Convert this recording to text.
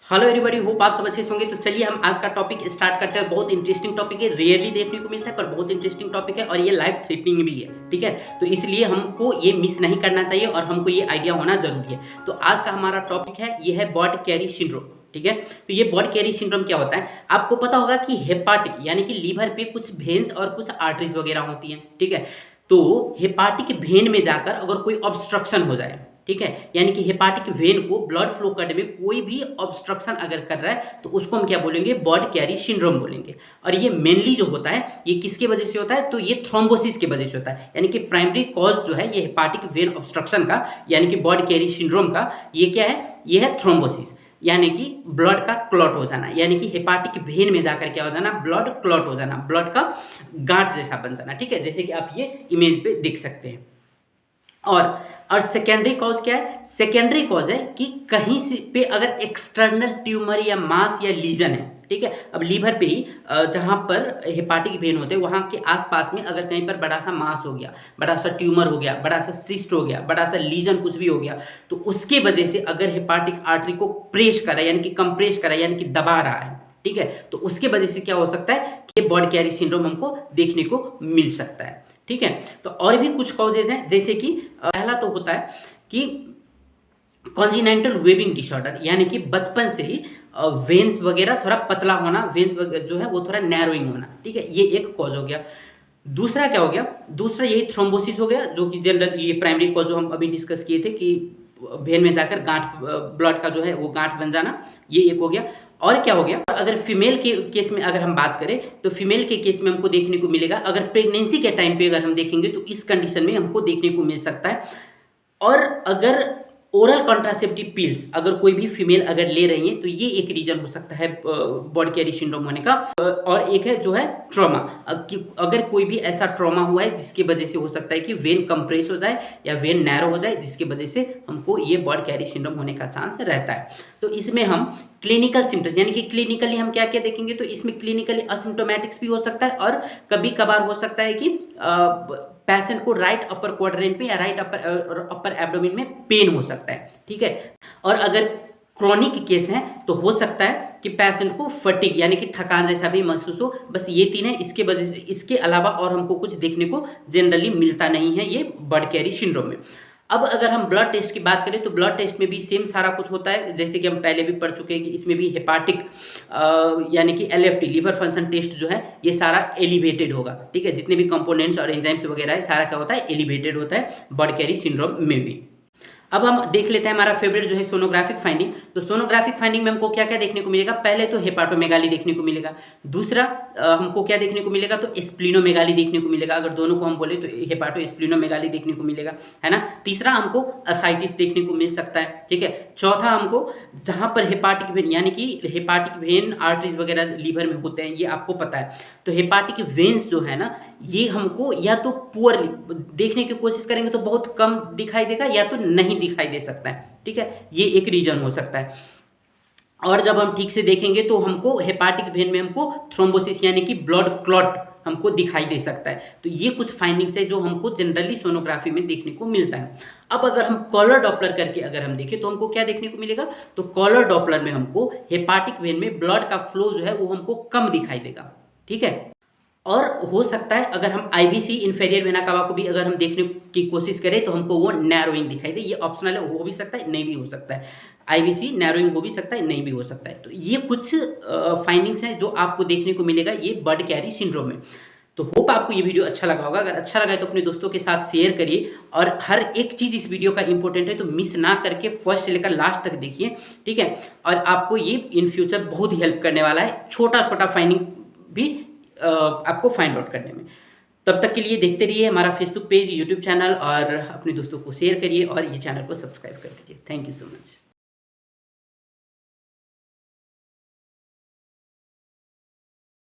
Hello everybody, hope आप सब अच्छे से होंगे। तो चलिए हम आज का टॉपिक स्टार्ट करते हैं। बहुत इंटरेस्टिंग टॉपिक है, रेयरली देखने को मिलता है पर बहुत इंटरेस्टिंग टॉपिक है और ये लाइफ थ्रेटनिंग भी है। ठीक है, तो इसलिए हमको ये मिस नहीं करना चाहिए और हमको ये आइडिया होना जरूरी है। तो आज का हमारा टॉपिक है, ये है बॉड कैरी सिंड्रोम। ठीक है, तो ये बॉड कैरी सिंड्रोम क्या होता है, आपको पता होगा कि हेपाटिक यानी कि लीवर पे कुछ वेन्स और कुछ आर्टरीज वगैरह होती हैं। ठीक है, तो हेपाटिक वेन में जाकर अगर कोई ऑब्स्ट्रक्शन हो जाए, ठीक है, यानी कि हेपाटिक वेन को ब्लड फ्लो करने में कोई भी ऑब्स्ट्रक्शन अगर कर रहा है तो उसको हम क्या बोलेंगे, बॉड कैरी सिंड्रोम बोलेंगे। और ये मेनली जो होता है ये किसके वजह से होता है, तो ये थ्रोम्बोसिस की वजह से होता है। यानी कि प्राइमरी कॉज जो है ये हेपाटिक वेन ऑब्स्ट्रक्शन का यानी कि बॉड कैरी सिंड्रोम का ये क्या है, ये है थ्रोम्बोसिस यानी कि ब्लड का क्लॉट हो जाना, यानी कि हेपाटिक वेन में जाकर क्या हो जाना, ब्लड क्लॉट हो जाना, ब्लड का गांठ जैसा बन जाना। ठीक है, जैसे कि आप ये इमेज पे देख सकते हैं। और सेकेंडरी कॉज क्या है, सेकेंडरी कॉज है कि कहीं से पे अगर एक्सटर्नल ट्यूमर या मास या लीजन है। ठीक है, अब लीवर पे ही जहाँ पर हेपाटिक वेन होते हैं वहाँ के आसपास में अगर कहीं पर बड़ा सा मास हो गया, बड़ा सा ट्यूमर हो गया, बड़ा सा सिस्ट हो गया, बड़ा सा लीजन कुछ भी हो गया, तो उसके वजह से अगर हेपाटिक आर्टरी को प्रेस करा यानी कि कंप्रेस करा यानी कि दबा रहा है, ठीक है, तो उसके वजह से क्या हो सकता है कि बॉड कैरी सिंड्रोम हमको देखने को मिल सकता है। ठीक है, तो और भी कुछ कॉजेज हैं, जैसे कि पहला तो होता है कि कॉन्जिनेंटल वेविंग डिसऑर्डर, यानी कि बचपन से ही वेन्स वगैरह थोड़ा पतला होना, वेन्स जो है वो थोड़ा नैरोइंग होना। ठीक है, ये एक कॉज हो गया। दूसरा क्या हो गया, दूसरा यही थ्रोम्बोसिस हो गया, जो कि जनरल ये प्राइमरी कॉज जो हम अभी डिस्कस किए थे कि वेन में जाकर गांठ, ब्लड का जो है वो गांठ बन जाना, ये एक हो गया। और क्या हो गया, अगर फीमेल के केस में अगर हम बात करें तो फीमेल के केस में हमको देखने को मिलेगा, अगर प्रेगनेंसी के टाइम पे अगर हम देखेंगे तो इस कंडीशन में हमको देखने को मिल सकता है। और अगर ओरल कॉन्ट्रासेप्टिव पिल्स अगर कोई भी फीमेल अगर ले रही है तो ये एक रीजन हो सकता है बॉडी कैरी सिंड्रोम होने का। और एक है जो है ट्रॉमा, अगर कोई भी ऐसा ट्रॉमा हुआ है जिसकी वजह से हो सकता है कि वेन कंप्रेस हो जाए या वेन नैरो हो जाए, जिसकी वजह से हमको ये बॉडी कैरी सिंड्रोम होने का चांस रहता है। तो इसमें हम क्लिनिकल सिम्टम्स यानी कि क्लिनिकली हम क्या क्या देखेंगे, तो इसमें क्लिनिकली असिम्टोमेटिक्स भी हो सकता है और कभी कभार हो सकता है कि पेशेंट को राइट अपर क्वाड्रेंट में या राइट अपर एब्डोमेन में पेन हो सकता है। ठीक है, और अगर क्रॉनिक केस है तो हो सकता है कि पेशेंट को फटीग यानी कि थकान जैसा भी महसूस हो। बस ये तीन है, इसके वजह से इसके अलावा और हमको कुछ देखने को जनरली मिलता नहीं है ये बॉडी कैरी सिंड्रोम में। अब अगर हम ब्लड टेस्ट की बात करें तो ब्लड टेस्ट में भी सेम सारा कुछ होता है, जैसे कि हम पहले भी पढ़ चुके हैं कि इसमें भी हेपाटिक यानी कि LFT लीवर फंक्शन टेस्ट जो है ये सारा एलिवेटेड होगा। ठीक है, जितने भी कंपोनेंट्स और एंजाइम्स वगैरह है सारा क्या होता है, एलिवेटेड होता है बॉडी कैरी सिंड्रोम में भी। अब हम देख लेते हैं हमारा फेवरेट जो है सोनोग्राफिक फाइंडिंग। तो सोनोग्राफिक फाइंडिंग में हमको क्या क्या देखने को मिलेगा, पहले तो हेपाटोमेगाली देखने को मिलेगा। दूसरा हमको क्या देखने को मिलेगा, तो स्प्लीनोमेगाली देखने को मिलेगा। अगर दोनों को हम बोले तो हेपाटो स्प्लीनोमेगाली देखने को मिलेगा, है ना। तीसरा हमको असाइटिस देखने को मिल सकता है। ठीक है, चौथा हमको जहाँ पर हेपाटिक वेन यानी कि हेपाटिक वेन आर्टरीज वगैरह लीवर में होते हैं ये आपको पता है, तो हेपाटिक वेन्स जो है ना ये हमको या तो पुअरली देखने की कोशिश करेंगे तो बहुत कम दिखाई देगा या तो नहीं दिखाई दे सकता है। ठीक है, ये एक रीजन हो सकता है। और जब हम ठीक से देखेंगे तो हमको हेपाटिक वेन में हमको थ्रोम्बोसिस यानी कि ब्लड क्लॉट हमको दिखाई दे सकता है। तो ये कुछ फाइंडिंग्स है जो हमको जनरली सोनोग्राफी में देखने को मिलता है। अब अगर हम कॉलर डॉपलर करके अगर हम देखें तो हमको क्या देखने को मिलेगा, तो कॉलर डॉपलर में हमको हेपाटिक वेन में ब्लड का फ्लो जो है वो हमको कम दिखाई देगा। ठीक है, और हो सकता है अगर हम IVC इंफेरियर वेना कावा को भी अगर हम देखने की कोशिश करें तो हमको वो नैरोइंग दिखाई दे। ये ऑप्शनल है, हो भी सकता है नहीं भी हो सकता है। IVC नैरोइंग हो भी सकता है नहीं भी हो सकता है। तो ये कुछ फाइंडिंग्स हैं जो आपको देखने को मिलेगा ये बॉडी कैरी सिंड्रोम में। तो होप आपको ये वीडियो अच्छा लगा होगा। अगर अच्छा लगा है तो अपने दोस्तों के साथ शेयर करिए और हर एक चीज़ इस वीडियो का इंपॉर्टेंट है तो मिस ना करके फर्स्ट से लेकर लास्ट तक देखिए। ठीक है, और आपको ये इन फ्यूचर बहुत हेल्प करने वाला है, छोटा छोटा फाइंडिंग भी आपको फाइंड आउट करने में। तब तक के लिए देखते रहिए हमारा फेसबुक पेज, यूट्यूब चैनल और अपने दोस्तों को शेयर करिए और ये चैनल को सब्सक्राइब कर दीजिए। Thank you so much.